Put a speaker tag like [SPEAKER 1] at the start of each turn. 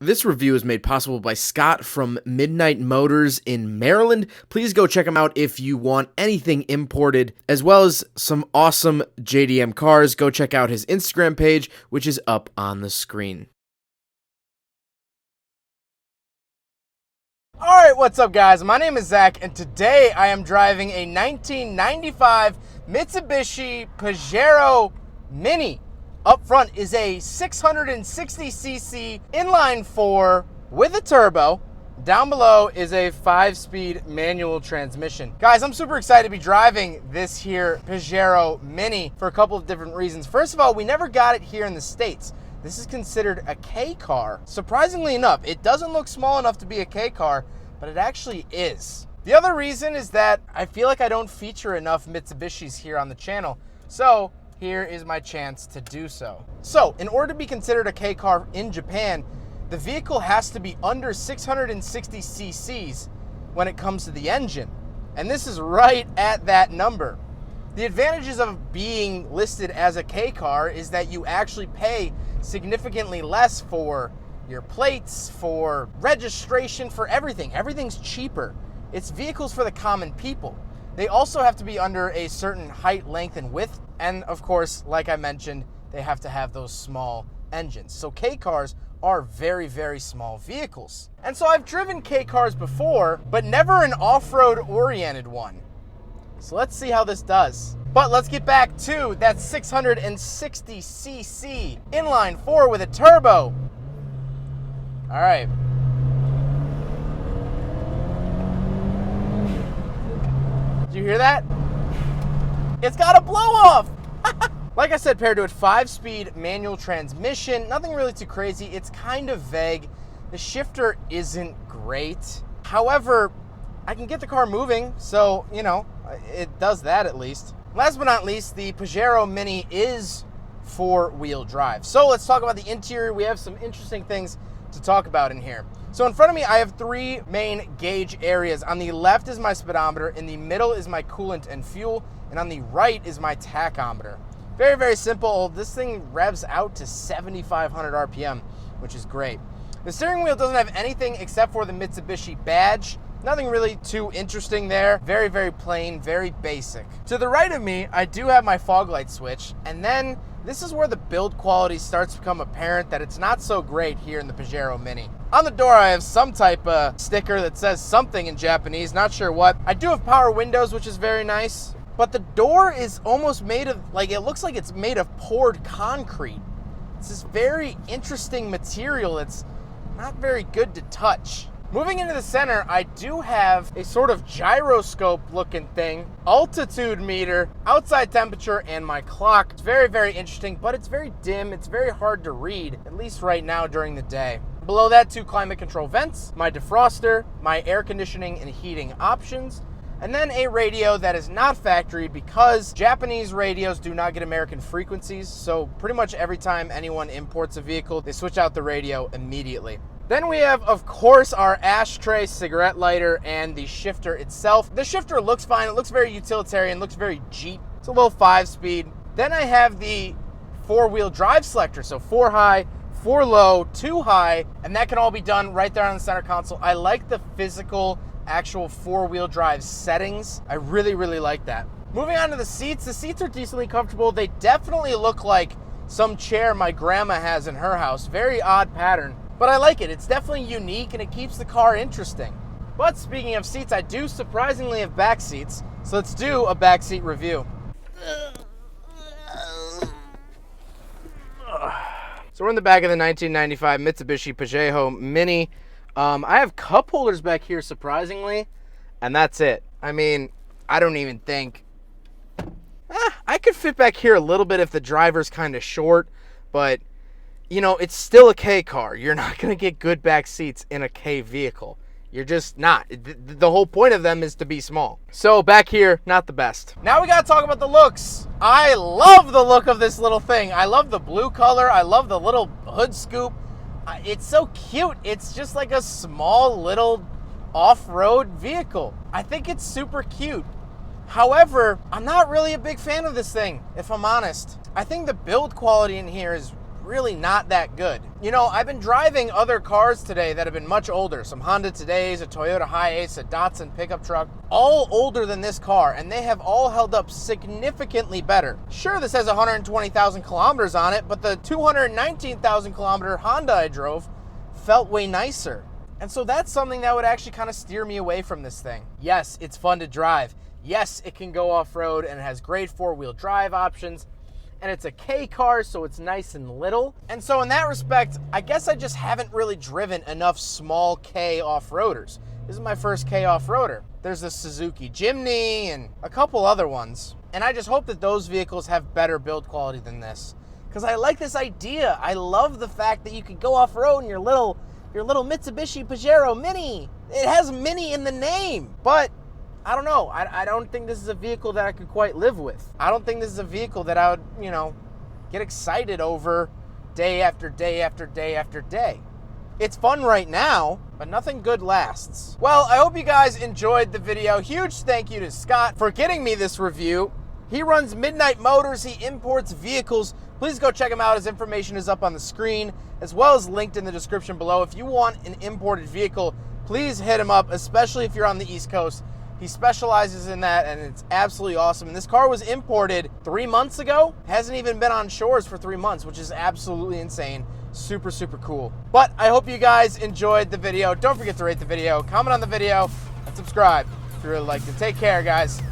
[SPEAKER 1] This review is made possible by Scott from Midnight Motors in Maryland. Please go check him out if you want anything imported, as well as some awesome JDM cars. Go check out his Instagram page, which is up on the screen. Alright, what's up guys? My name is Zach, and today I am driving a 1995 Mitsubishi Pajero Mini. Up front is a 660cc inline 4 with a turbo. Down below is a 5-speed manual transmission. Guys, I'm super excited to be driving this here Pajero Mini for a couple of different reasons. First of all, we never got it here in the States. This is considered a K car. Surprisingly enough, it doesn't look small enough to be a K car, but it actually is. The other reason is that I feel like I don't feature enough Mitsubishis here on the channel. So here is my chance to do so. So, in order to be considered a K car in Japan, the vehicle has to be under 660 cc's when it comes to the engine. And this is right at that number. The advantages of being listed as a K car is that you actually pay significantly less for your plates, for registration, for everything. Everything's cheaper. It's vehicles for the common people. They also have to be under a certain height, length, and width. And of course, like I mentioned, they have to have those small engines. So K cars are very, very small vehicles. And so I've driven K cars before, but never an off-road oriented one. So let's see how this does. But let's get back to that 660cc inline 4 with a turbo. All right. Did you hear that? It's got a blow off. Like I said, paired to a 5-speed manual transmission, nothing really too crazy. It's kind of vague. The shifter isn't great. However, I can get the car moving, so, you know, it does that at least. Last but not least, the Pajero Mini is 4-wheel drive. So let's talk about the interior. We have some interesting things to talk about in here. So in front of me, I have 3 main gauge areas. On the left is my speedometer, in the middle is my coolant and fuel, and on the right is my tachometer. Very, very simple. This thing revs out to 7,500 RPM, which is great. The steering wheel doesn't have anything except for the Mitsubishi badge. Nothing really too interesting there. Very, very plain, very basic. To the right of me, I do have my fog light switch, and then this is where the build quality starts to become apparent that it's not so great here in the Pajero Mini. On the door, I have some type of sticker that says something in Japanese, not sure what. I do have power windows, which is very nice, but the door is almost made of, like, it looks like it's made of poured concrete. It's this very interesting material. It's not very good to touch. Moving into the center, I do have a sort of gyroscope looking thing, altitude meter, outside temperature, and my clock. It's very, very interesting, but it's very dim. It's very hard to read, at least right now during the day. Below that, 2 climate control vents, my defroster, my air conditioning and heating options, and then a radio that is not factory because Japanese radios do not get American frequencies. So pretty much every time anyone imports a vehicle, they switch out the radio immediately. Then we have, of course, our ashtray, cigarette lighter, and the shifter itself. The shifter looks fine. It looks very utilitarian, looks very Jeep. It's a little 5-speed. Then I have the 4-wheel drive selector. So 4 high, 4 low, 2 high, and that can all be done right there on the center console. I like the physical, actual 4-wheel drive settings. I really, really like that. Moving on to the seats are decently comfortable. They definitely look like some chair my grandma has in her house. Very odd pattern. But I like it. It's definitely unique, and it keeps the car interesting. But speaking of seats, I do surprisingly have back seats. So let's do a back seat review. So we're in the back of the 1995 Mitsubishi Pajero Mini. I have cup holders back here, surprisingly, and that's it. I mean, I don't even think... I could fit back here a little bit if the driver's kind of short, but... you know, it's still a K car. You're not going to get good back seats in a K vehicle. You're just not. The whole point of them is to be small. So back here, not the best. Now we got to talk about the looks. I love the look of this little thing. I love the blue color. I love the little hood scoop. It's so cute. It's just like a small little off-road vehicle. I think it's super cute. However, I'm not really a big fan of this thing, if I'm honest. I think the build quality in here is really not that good. You know, I've been driving other cars today that have been much older. Some Honda Todays, a Toyota Hiace, a Datsun pickup truck, all older than this car, and they have all held up significantly better. Sure, this has 120,000 kilometers on it, but the 219,000 kilometer Honda I drove felt way nicer. And so that's something that would actually kind of steer me away from this thing. Yes, it's fun to drive. Yes, it can go off-road and it has great four-wheel drive options. And it's a K car, so it's nice and little. And so in that respect, I guess I just haven't really driven enough small K off-roaders. This is my first K off-roader. There's the Suzuki Jimny and a couple other ones. And I just hope that those vehicles have better build quality than this. Because I like this idea. I love the fact that you could go off-road in your little Mitsubishi Pajero Mini. It has Mini in the name, but I don't know. I don't think this is a vehicle that I could quite live with. I don't think this is a vehicle that I would, you know, get excited over day after day after day after day. It's fun right now, but nothing good lasts. Well, I hope you guys enjoyed the video. Huge thank you to Scott for getting me this review. He runs Midnight Motors. He imports vehicles. Please go check him out. His information is up on the screen, as well as linked in the description below. If you want an imported vehicle, please hit him up, especially if you're on the East Coast. He specializes in that, and it's absolutely awesome. And this car was imported 3 months ago. Hasn't even been on shores for 3 months, which is absolutely insane. Super, super cool. But I hope you guys enjoyed the video. Don't forget to rate the video, comment on the video, and subscribe if you really liked it. Take care, guys.